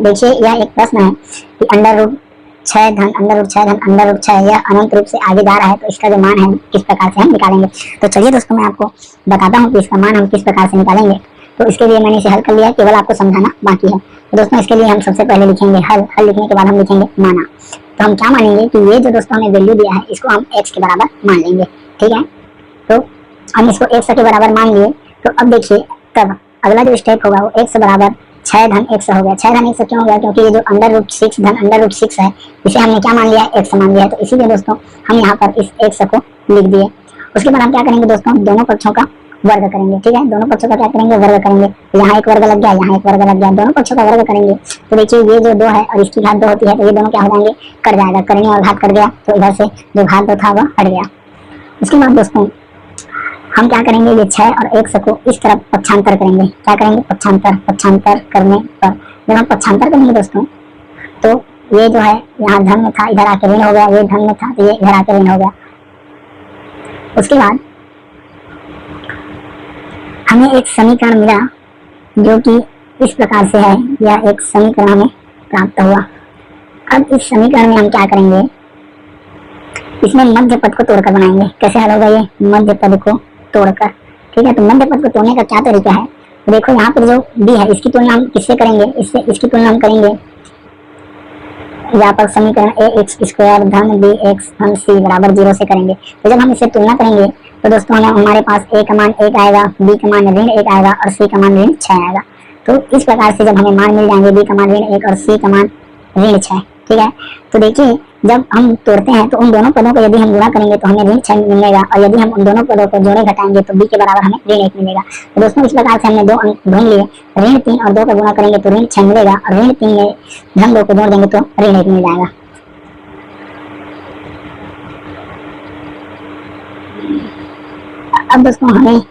देखिए यह एक प्रश्न है कि अंडर रूट 6 धन अंडर रूट 6 धन अंडर रूट 6 यह अनंत रूप से आगे जा रहा है, तो इसका जो मान है किस प्रकार से हम निकालेंगे। तो चलिए दोस्तों मैं आपको बताता हूँ कि इसका मान हम किस प्रकार से निकालेंगे। तो इसके लिए मैंने इसे हल कर लिया, केवल आपको समझाना बाकी है। तो दोस्तों इसके लिए हम सबसे पहले लिखेंगे हल, हल लिखने के बाद हम लिखेंगे माना। तो हम क्या मानेंगे कि ये जो दोस्तों हमें वैल्यू दिया है इसको हम x के बराबर मान लेंगे, ठीक है। तो हम इसको x के बराबर मान लिए। तो अब देखिए तब अगला जो स्टेप होगा वो x बराबर 6 धन x हो गया। 6 धन x क्यों हो गया, क्योंकि ये जो अंडर रूट 6 धन अंडर रूट 6 है इसे हमने क्या मान लिया है, x मान लिया है। तो इसीलिए दोस्तों हम यहाँ पर इस x को लिख दिए। उसके बाद हम क्या करेंगे दोस्तों, दोनों पक्षों का वर्ग करेंगे, ठीक है। दोनों पक्षों का क्या करेंगे, वर्ग करेंगे। यहाँ एक वर्ग लग गया, यहाँ एक वर्ग लग गया, दोनों पक्षों का वर्ग करेंगे। तो देखिए ये जो 2 है और इसकी घात 2 होती है, तो ये दोनों क्या हो जाएंगे, कट जाएगा। करनी और घात कट गया, तो इधर से जो घात 2 था वह हट गया। उसके बाद दोस्तों हम क्या करेंगे, ये 6 और 1 को इस तरफ पक्षांतर करेंगे। क्या करेंगे, पक्षांतर। पक्षांतर करने पर जब हम पक्षांतर करेंगे दोस्तों, तो ये जो है यहाँ धन में था, इधर आके ऋण हो गया, ये धन में था तो ये इधर आके ऋण हो गया। उसके बाद हमें एक समीकरण मिला जो कि इस प्रकार से है, यह एक समीकरण हमें प्राप्त हुआ। अब इस समीकरण में हम क्या करेंगे, इसमें मध्य पद को तोड़कर बनाएंगे। कैसे हल होगा, ये मध्य पद को तोड़कर, ठीक है। तो मध्य पद को तोड़ने का क्या तरीका है, देखो यहाँ पर जो डी है इसकी तुलना हम किससे करेंगे, इससे इसकी तुलना हम करेंगे व्यापक समीकरण ax² धन bx धन c बराबर 0 से करेंगे। तो जब हम इससे तुलना करेंगे तो दोस्तों हमारे पास a का मान 1 आएगा, b का मान ऋण 1 आएगा और c का मान ऋण 6 आएगा। तो इस प्रकार से जब हमें मान मिल जाएंगे, b का मान ऋण 1 और c का मान ऋण 6, ठीक है। तो देखिए जब हम तोड़ते हैं तो उन दोनों पदों को यदि हम गुणा करेंगे तो हमें ऋण 6 मिलेगा, और यदि हम उन दोनों पदों को जोड़े घटाएंगे तो b के बराबर हमें ऋण 1 मिलेगा। तो दोस्तों इस प्रकार से हमने 2 अंक ढूंढ लिए। ऋण 3 और 2 का गुणा करेंगे तो ऋण 6 मिलेगा, और ऋण 3 में धन 2 को जोड़ देंगे तो ऋण 1 मिल जाएगा। अब दोस्तों हमें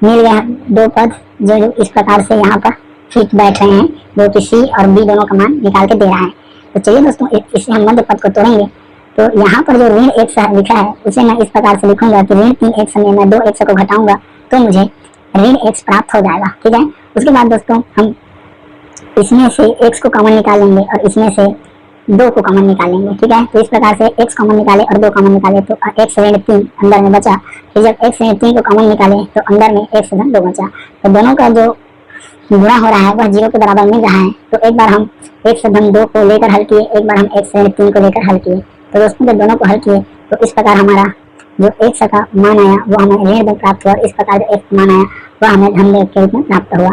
मिल गया 2 पद जो इस प्रकार से यहाँ पर फिट बैठ रहे हैं, जो कि c और b दोनों का मान निकाल के दे रहा है। तो चलिए दोस्तों इसे हम मध्य पद को तोड़ेंगे। तो यहाँ पर जो ऋण 1 लिखा है उसे मैं इस प्रकार से लिखूंगा कि ऋण 3x में मैं 2x को घटाऊंगा तो मुझे ऋण x प्राप्त हो जाएगा, ठीक है। उसके बाद दोस्तों हम इसमें से x को कॉमन निकालेंगे और इसमें से 2 को कॉमन निकालेंगे, ठीक है। तो इस प्रकार से x कॉमन निकाले और 2 कॉमन निकाले तो x ऋण 3 अंदर में बचा। फिर जब x ऋण 3 को कॉमन निकाले तो अंदर में x धन 2 बचा। तो दोनों का जो गुणा हो रहा है वह 0 के बराबर मिल रहा है। तो एक बार हम x धन 2 को लेकर हल किए, एक बार हम x ऋण 3 को लेकर हल किए। तो दोस्तों जब दोनों को हल किए तो इस प्रकार हमारा जो x का मान आया वो हमें ऋण 2 प्राप्त हुआ। इस प्रकार जो x मान आया वह हमें धन 2 के रूप में प्राप्त हुआ।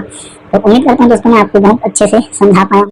तो उम्मीद करता हूँ दोस्तों मैं आपको बहुत अच्छे से समझा पाया।